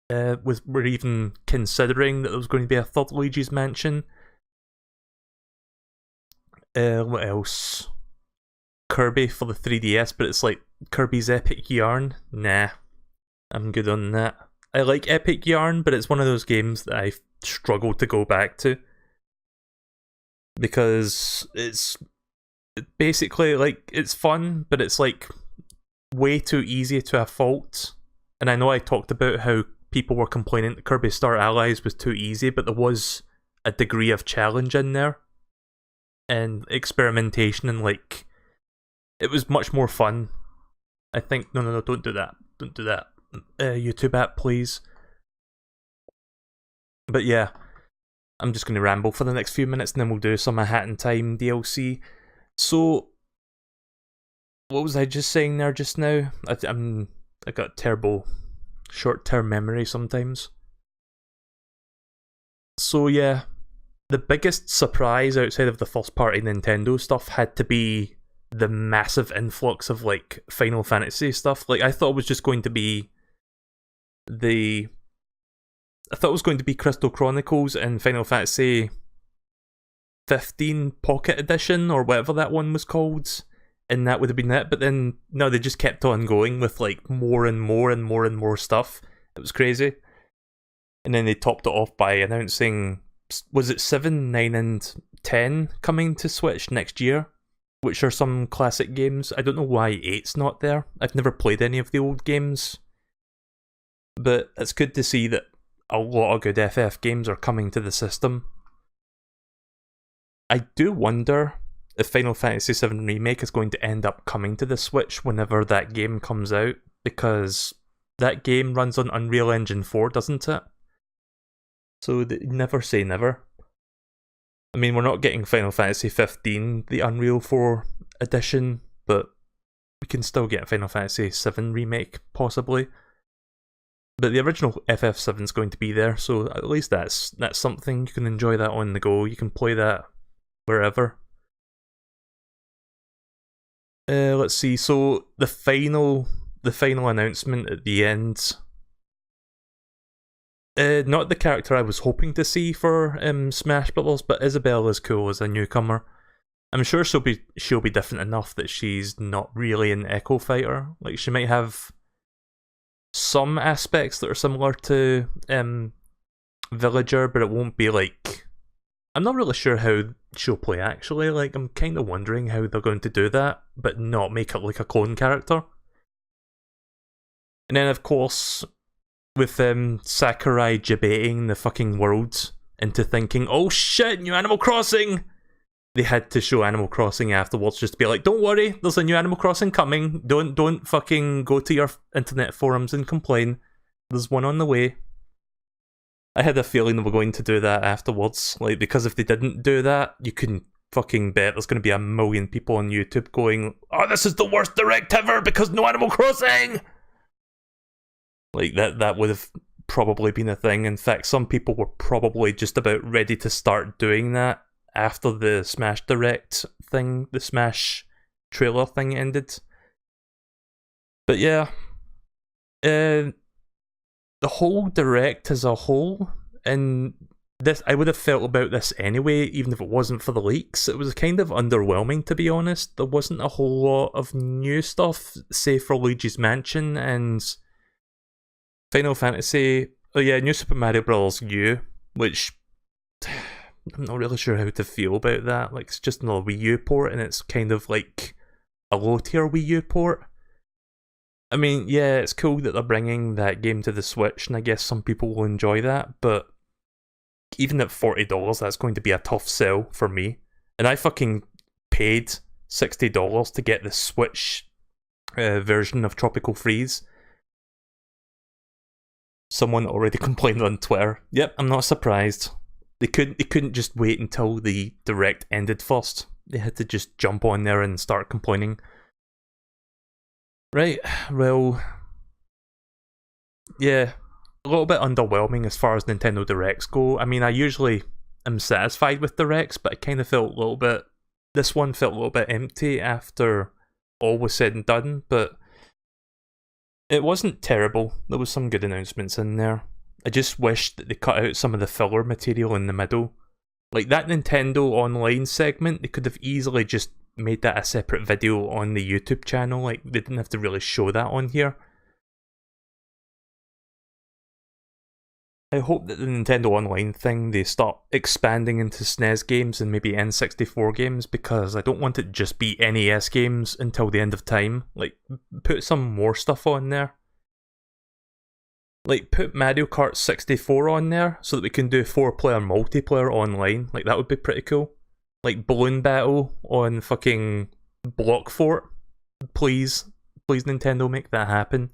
were even considering that there was going to be a third Luigi's Mansion. What else? Kirby for the 3DS, but it's like Kirby's Epic Yarn. Nah. I'm good on that. I like Epic Yarn, but it's one of those games that I struggle to go back to. Because it's basically like, it's fun, but it's like way too easy to a fault. And I know I talked about how people were complaining that Kirby Star Allies was too easy, but there was a degree of challenge in there. And experimentation, and like, it was much more fun. I think, no, don't do that. Don't do that. YouTube app, please. But yeah, I'm just going to ramble for the next few minutes and then we'll do some A Hat in Time DLC. So, what was I just saying there just now? I got terrible short-term memory sometimes. So yeah, the biggest surprise outside of the first-party Nintendo stuff had to be the massive influx of like Final Fantasy stuff. Like, I thought it was just going to be Crystal Chronicles and Final Fantasy 15 Pocket Edition, or whatever that one was called, and that would have been it. But then, no, they just kept on going with like more and more and more and more stuff. It was crazy. And then they topped it off by announcing, was it 7, 9, and 10 coming to Switch next year? Which are some classic games. I don't know why 8's not there. I've never played any of the old games. But it's good to see that a lot of good FF games are coming to the system. I do wonder if Final Fantasy VII Remake is going to end up coming to the Switch whenever that game comes out, because that game runs on Unreal Engine 4, doesn't it? So never say never. I mean, we're not getting Final Fantasy 15, the Unreal 4 edition, but we can still get Final Fantasy VII Remake, possibly. But the original FF7 is going to be there, so at least that's something. You can enjoy that on the go. You can play that wherever. Let's see. So the final announcement at the end. Not the character I was hoping to see for Smash Brothers, but Isabelle is cool as a newcomer. I'm sure she'll be different enough that she's not really an Echo Fighter. Like, she might have some aspects that are similar to Villager, but it won't be like... I'm not really sure how she'll play, actually. Like, I'm kind of wondering how they're going to do that, but not make it like a clone character. And then, of course, with Sakurai debating the fucking world into thinking, oh shit, new Animal Crossing! They had to show Animal Crossing afterwards just to be like, don't worry, there's a new Animal Crossing coming. Don't fucking go to your internet forums and complain. There's one on the way. I had a feeling they were going to do that afterwards. Like, because if they didn't do that, you can fucking bet there's going to be 1 million people on YouTube going, "Oh, this is the worst direct ever because no Animal Crossing!" Like, that would have probably been a thing. In fact, some people were probably just about ready to start doing that after the Smash Direct thing, the Smash trailer thing ended. But yeah, the whole Direct as a whole, and this, I would have felt about this anyway, even if it wasn't for the leaks. It was kind of underwhelming, to be honest. There wasn't a whole lot of new stuff, save for Luigi's Mansion and Final Fantasy. Oh yeah, New Super Mario Bros. U, which I'm not really sure how to feel about that. Like, it's just another Wii U port, and it's kind of like a low-tier Wii U port. I mean, yeah, it's cool that they're bringing that game to the Switch, and I guess some people will enjoy that, but even at $40, that's going to be a tough sell for me. And I fucking paid $60 to get the Switch version of Tropical Freeze. Someone already complained on Twitter. Yep, I'm not surprised. They couldn't just wait until the Direct ended first. They had to just jump on there and start complaining. Right, well, yeah, a little bit underwhelming as far as Nintendo Directs go. I mean, I usually am satisfied with Directs, but I kind of felt a little bit, this one felt a little bit empty after all was said and done, but it wasn't terrible. There was some good announcements in there. I just wish that they cut out some of the filler material in the middle. Like that Nintendo Online segment, they could have easily just made that a separate video on the YouTube channel. Like, they didn't have to really show that on here. I hope that the Nintendo Online thing, they start expanding into SNES games and maybe N64 games, because I don't want it to just be NES games until the end of time. Like, put some more stuff on there. Like, put Mario Kart 64 on there so that we can do 4-player multiplayer online. Like, that would be pretty cool. Like, Balloon Battle on fucking Block Fort. Please. Please, Nintendo, make that happen.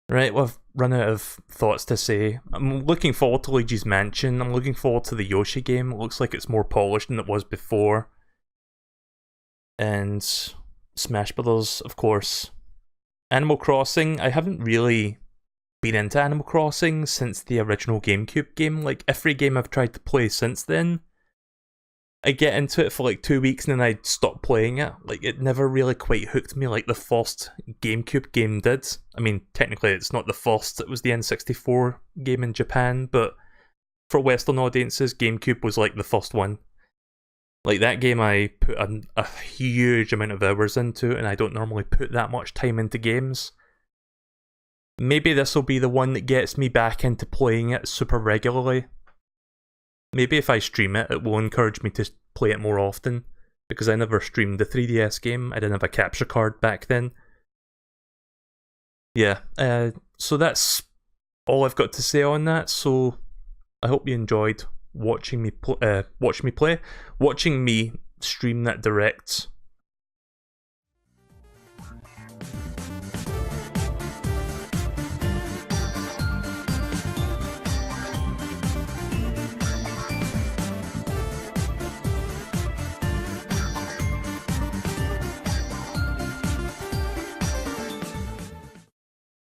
Right, well, I've run out of thoughts to say. I'm looking forward to Luigi's Mansion. I'm looking forward to the Yoshi game. It looks like it's more polished than it was before. And Smash Brothers, of course. Animal Crossing, I haven't really been into Animal Crossing since the original GameCube game. Like, every game I've tried to play since then, I get into it for like 2 weeks and then I stop playing it. Like, it never really quite hooked me like the first GameCube game did. I mean, technically it's not the first, it was the N64 game in Japan, but for Western audiences, GameCube was like the first one. Like, that game I put a huge amount of hours into, and I don't normally put that much time into games. Maybe this will be the one that gets me back into playing it super regularly. Maybe if I stream it, it will encourage me to play it more often, because I never streamed the 3DS game. I didn't have a capture card back then. Yeah, so that's all I've got to say on that. So I hope you enjoyed watching me play, watching me stream that Direct.